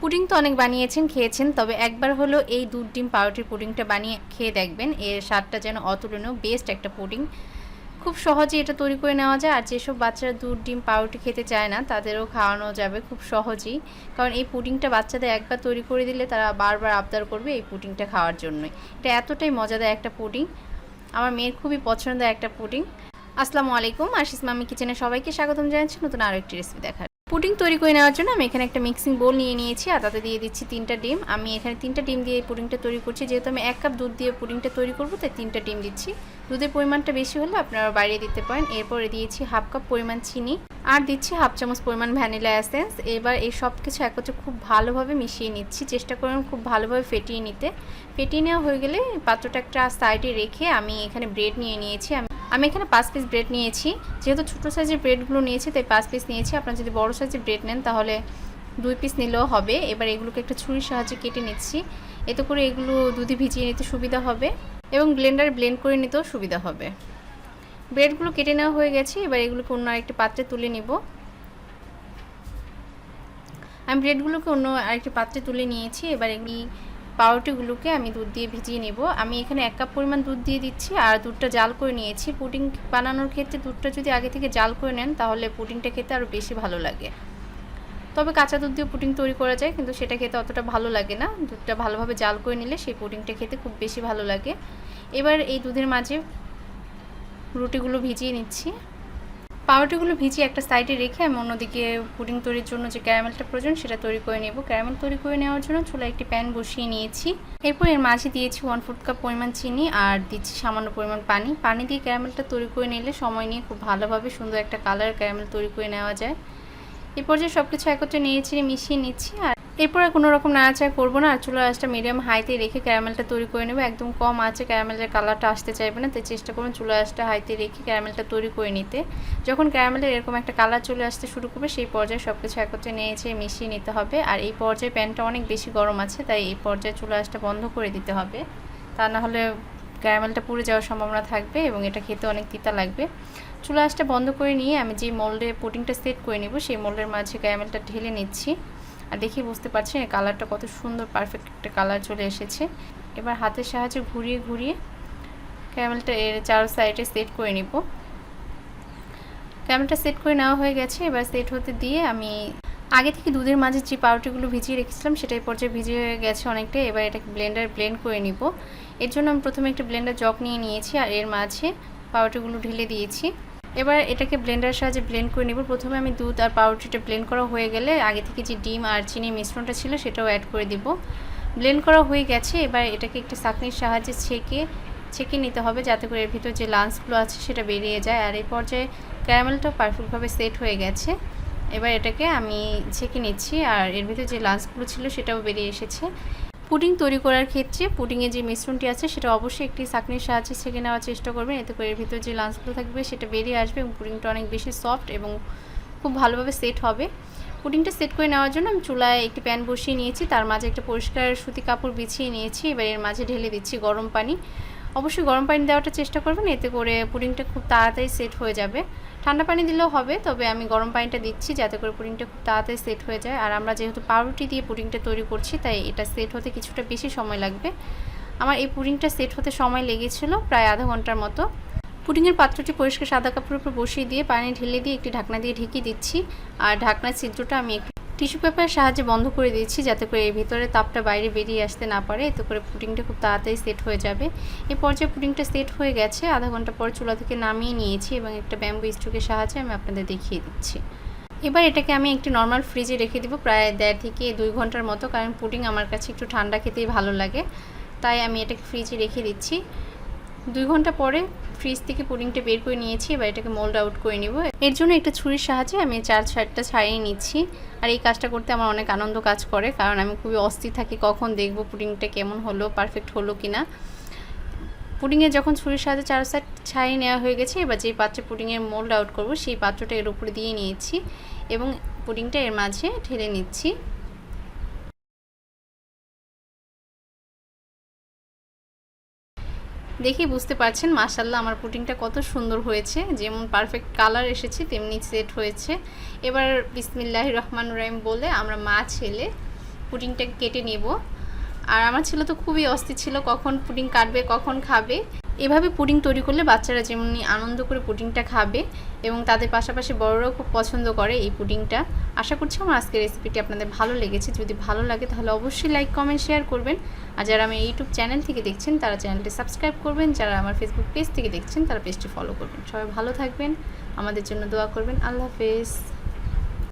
Pudding তো অনেক বানিয়েছেন, খেয়েছেন, তবে একবার হলো এই দুধ ডিম পাউরুটির পুডিংটা বানিয়ে খেয়ে দেখবেন। এর স্বাদটা যেন অতুলনীয়, বেস্ট একটা পুডিং। খুব সহজে এটা তৈরি করে নেওয়া যায়। আর যেসব বাচ্চারা দুধ ডিম পাউরুটি খেতে চায় না তাদেরও খাওয়ানো যাবে খুব সহজেই, কারণ এই পুডিংটা বাচ্চাদের একবার তৈরি করে দিলে তারা বারবার আবদার করবে এই পুডিংটা খাওয়ার জন্যই। এটা এতটাই মজাদার একটা পুডিং, আমার মেয়ের খুবই পছন্দের একটা পুডিং। আসসালামু আলাইকুম, আশিস মামি কিচেনে সবাইকে স্বাগতম জানাচ্ছি নতুন আরও একটি রেসিপি দেখার। পুডিং তৈরি করে নেওয়ার জন্য আমি এখানে একটা মিক্সিং বোল নিয়ে নিয়েছি আর তাতে দিয়ে দিচ্ছি 3টা ডিম। আমি এখানে 3টা ডিম দিয়ে পুডিংটা তৈরি করছি, যেহেতু আমি 1 কাপ দুধ দিয়ে পুডিংটা তৈরি করব তাই 3টা ডিম দিচ্ছি। দুধের পরিমাণটা বেশি হলে আপনারা বাড়িয়ে দিতে পারেন। এরপরে দিয়েছি হাফ কাপ পরিমাণ চিনি আর দিচ্ছি হাফ চামচ পরিমাণ ভ্যানিলা এসেন্স। এবার এই সব কিছু একত্রে খুব ভালোভাবে মিশিয়ে নিচ্ছি, চেষ্টা করুন খুব ভালোভাবে ফেটিয়ে নিতে। ফেটিয়ে নেওয়া হয়ে গেলে পাত্রটা একটা সাইডে রেখে আমি এখানে ব্রেড নিয়ে নিয়েছি। আমি এখানে 5 পিস ব্রেড নিয়েছি, যেহেতু ছোটো সাইজের ব্রেডগুলো নিয়েছি তাই 5 পিস নিয়েছি। আপনারা যদি বড় সাইজের ব্রেড নেন তাহলে 2 পিস নিলেও হবে। এবার এগুলোকে একটা ছুরির সাহায্যে কেটে নিচ্ছি, এতে করে এগুলো দুধে ভিজিয়ে নিতে সুবিধা হবে এবং ব্লেন্ডারে ব্লেন্ড করে নিতেও সুবিধা হবে। ব্রেডগুলো কেটে নেওয়া হয়ে গেছে, এবার এগুলোকে অন্য আরেকটি পাত্রে তুলে নিব। আমি ব্রেডগুলোকে অন্য আরেকটি পাত্রে তুলে নিয়েছি। এবার এগুলি পাউরুটিগুলোকে আমি দুধ দিয়ে ভিজিয়ে নেব। আমি এখানে 1 কাপ পরিমাণ দুধ দিয়ে দিচ্ছি আর দুধটা জাল করে নিয়েছি। পুডিং বানানোর ক্ষেত্রে দুধটা যদি আগে থেকে জাল করে নেন তাহলে পুডিংটা খেতে আরও বেশি ভালো লাগে। তবে কাঁচা দুধ দিয়ে পুডিং তৈরি করা যায়, কিন্তু সেটা খেতে অতটা ভালো লাগে না। দুধটা ভালোভাবে জাল করে নিলে সেই পুডিংটা খেতে খুব বেশি ভালো লাগে। এবার এই দুধের মাঝে রুটিগুলো ভিজিয়ে নিচ্ছি। পাউরুটিগুলো ভিজিয়ে একটা সাইডে রেখে আমি অন্যদিকে পুডিং তৈরির জন্য যে ক্যারামেলটা প্রয়োজন সেটা তৈরি করে নেব। ক্যারামেল তৈরি করে নেওয়ার জন্য চুলায় একটি প্যান বসিয়ে নিয়েছি। এরপর এর মাঝে দিয়েছি 1/4 কাপ পরিমাণ চিনি আর দিচ্ছি সামান্য পরিমাণ পানি। পানি দিয়ে ক্যারামেলটা তৈরি করে নিলে সময় নিয়ে খুব ভালোভাবে সুন্দর একটা কালার ক্যারামেল তৈরি করে নেওয়া যায়। এই পর্যায়ে সব কিছু একত্রে নেড়ে মিশিয়ে নিচ্ছি। আর এরপর আর কোনো রকম নাড়াচাড়া করবো না, আর চুলার আঁচটা মিডিয়াম হাইতে রেখে ক্যারামেলটা তৈরি করে নেব। একদম কম আঁচে ক্যারামেলের কালারটা আসতে চাইবে না, তাই চেষ্টা করুন চুলার আঁচটা হাইতে রেখে ক্যারামেলটা তৈরি করে নিতে। যখন ক্যারামেলের এরকম একটা কালার চলে আসতে শুরু করবে সেই পর্যায়ে সব কিছু একত্রে নেড়ে মিশিয়ে নিতে হবে। আর এই পর্যায়ে প্যানটা অনেক বেশি গরম আছে, তাই এই পর্যায়ে চুলার আঁচটা বন্ধ করে দিতে হবে, তা না হলে ক্যারামেলটা পুড়ে যাওয়ার সম্ভাবনা থাকবে এবং এটা খেতে অনেক তিতা লাগবে। চুলা আঁচটা বন্ধ করে নিয়ে আমি যে মোল্ডে পুডিংটা সেট করে নেব সেই মোল্ডের মাঝে ক্যারামেলটা ঢেলে নিচ্ছি। আর দেখি বুঝতে পারছেন এই কালারটা কত সুন্দর পারফেক্ট একটা কালার চলে এসেছে। এবার হাতের সাহায্যে ঘুরিয়ে ক্যারামেলটা এর চার সাইডে সেট করে নিব। ক্যারামেলটা সেট করে নেওয়া হয়ে গেছে। এবার সেট হতে দিয়ে আমি আগে থেকে দুধের মাঝে যে পাউরুটিগুলো ভিজিয়ে রেখেছিলাম সেটাই পর্যায়ে ভিজে হয়ে গেছে অনেকটা। এবার এটাকে ব্লেন্ডারে ব্লেন্ড করে নিব। এর জন্য আমি প্রথমে একটা ব্লেন্ডার জগ নিয়ে নিয়েছি আর এর মাঝে পাউরুটিগুলো ঢেলে দিয়েছি। এবার এটাকে ব্লেন্ডারের সাহায্যে ব্লেন্ড করে নেব। প্রথমে আমি দুধ আর পাউরুটিটা ব্লেন্ড করা হয়ে গেলে আগে থেকে যে ডিম আর চিনির মিশ্রণটা ছিল সেটাও অ্যাড করে দিব। ব্লেন্ড করা হয়ে গেছে। এবার এটাকে একটা ছাঁকনির সাহায্যে ছেঁকে নিতে হবে, যাতে করে এর ভিতর যে লাঞ্চগুলো আছে সেটা বেরিয়ে যায়। আর এই পর্যায়ে ক্যারামেলটা পারফেক্টভাবে সেট হয়ে গেছে। এবার এটাকে আমি ছেঁকে নিচ্ছি আর এর ভিতর যে লাঞ্চগুলো ছিল সেটাও বেরিয়ে এসেছে। পুডিং তৈরি করার ক্ষেত্রে পুডিংয়ের যে মিশ্রণটি আছে সেটা অবশ্যই একটি ছাঁকনির সাহায্যে ছেঁকে নেওয়ার চেষ্টা করবেন, এতে করে এর ভিতর যে লাঞ্চগুলো থাকবে সেটা বেরিয়ে আসবে এবং পুডিংটা অনেক বেশি সফট এবং খুব ভালোভাবে সেট হবে। পুডিংটা সেট করে নেওয়ার জন্য আমি চুলায় একটি প্যান বসিয়ে নিয়েছি, তার মাঝে একটা পরিষ্কার সুতি কাপড় বিছিয়ে নিয়েছি। এবার এর মাঝে ঢেলে দিচ্ছি গরম পানি। অবশ্যই গরম পানি দেওয়াটা চেষ্টা করবেন, এতে করে পুডিংটা খুব তাড়াতাড়ি সেট হয়ে যাবে। ঠান্ডা পানি দিলেও হবে, তবে আমি গরম পানিটা দিচ্ছি যাতে করে পুডিংটা খুব তাড়াতাড়ি সেট হয়ে যায়। আর আমরা যেহেতু পাউরুটি দিয়ে পুডিংটা তৈরি করছি তাই এটা সেট হতে কিছুটা বেশি সময় লাগবে। আমার এই পুডিংটা সেট হতে সময় লেগেছিল প্রায় আধা ঘন্টার মতো। পুডিংয়ের পাত্রটি পরিষ্কার সাদা কাপড়ের উপর বসিয়ে দিয়ে পানি ঢেলে দিয়ে একটি ঢাকনা দিয়ে ঢেকে দিচ্ছি। আর ঢাকনার ছিদ্রটা আমি একটু টিস্যু পেপারের সাহায্যে বন্ধ করে দিচ্ছি, যাতে করে এর ভিতরে তাপটা বাইরে বেরিয়ে আসতে না পারে, এতে করে পুডিংটা খুব তাড়াতাড়ি সেট হয়ে যাবে। এই পর্যায়ে পুডিংটা সেট হয়ে গেছে। আধা ঘন্টা পর চুলা থেকে নামিয়ে নিয়েছি এবং একটা ব্যাম্বু স্ট্রোকের সাহায্যে আমি আপনাদের দেখিয়ে দিচ্ছি। এবার এটাকে আমি একটি নর্মাল ফ্রিজে রেখে দেবো প্রায় 1.5 থেকে 2 ঘন্টার মতো, কারণ পুডিং আমার কাছে একটু ঠান্ডা খেতেই ভালো লাগে, তাই আমি এটাকে ফ্রিজে রেখে দিচ্ছি। 2 ঘন্টা পরে ফ্রিজ থেকে পুডিংটা বের করে নিয়েছি। এবার এটাকে মোল্ড আউট করে নেব। এর জন্য একটা ছুরির সাহায্যে আমি 4 সাইডটা ছাড়িয়ে নিচ্ছি। আর এই কাজটা করতে আমার অনেক আনন্দ কাজ করে, কারণ আমি খুবই অস্থির থাকি কখন দেখব পুডিংটা কেমন হলো, পারফেক্ট হলো কিনা। পুডিংয়ে যখন ছুরির সাহায্যে 4 সাইড ছাড়িয়ে নেওয়া হয়ে গেছে, এবার যেই পাত্রে পুডিংয়ের মোল্ড আউট করব সেই পাত্রটা এর উপরে দিয়ে নিয়েছি এবং পুডিংটা এর মাঝে ঢেলে নিচ্ছি। দেখি বুঝতে পারছেন মাশাআল্লাহ আমার পুডিংটা কত সুন্দর হয়েছে, যেমন পারফেক্ট কালার এসেছে তেমনি সেট হয়েছে। এবার বিসমিল্লাহির রহমানির রহিম বলে আমরা মা ছেলে পুডিংটাকে কেটে নেব। আর আমার ছেলে তো খুবই অস্থির ছিল কখন পুডিং কাটবে, কখন খাবে। এভাবে পুডিং তৈরি করলে বাচ্চারা যেমনি আনন্দ করে পুডিংটা খাবে এবং তাদের পাশাপাশি বড়রাও খুব পছন্দ করে এই পুডিংটা। আশা করছি আমার আজকের রেসিপিটি আপনাদের ভালো লেগেছে। যদি ভালো লাগে তাহলে অবশ্যই লাইক, কমেন্ট, শেয়ার করবেন। আর যারা আমার ইউটিউব চ্যানেল থেকে দেখছেন তারা চ্যানেলটি সাবস্ক্রাইব করবেন। যারা আমার ফেসবুক পেজ থেকে দেখছেন তারা পেজটি ফলো করবেন। সবাই ভালো থাকবেন, আমাদের জন্য দোয়া করবেন। আল্লাহ হাফেজ।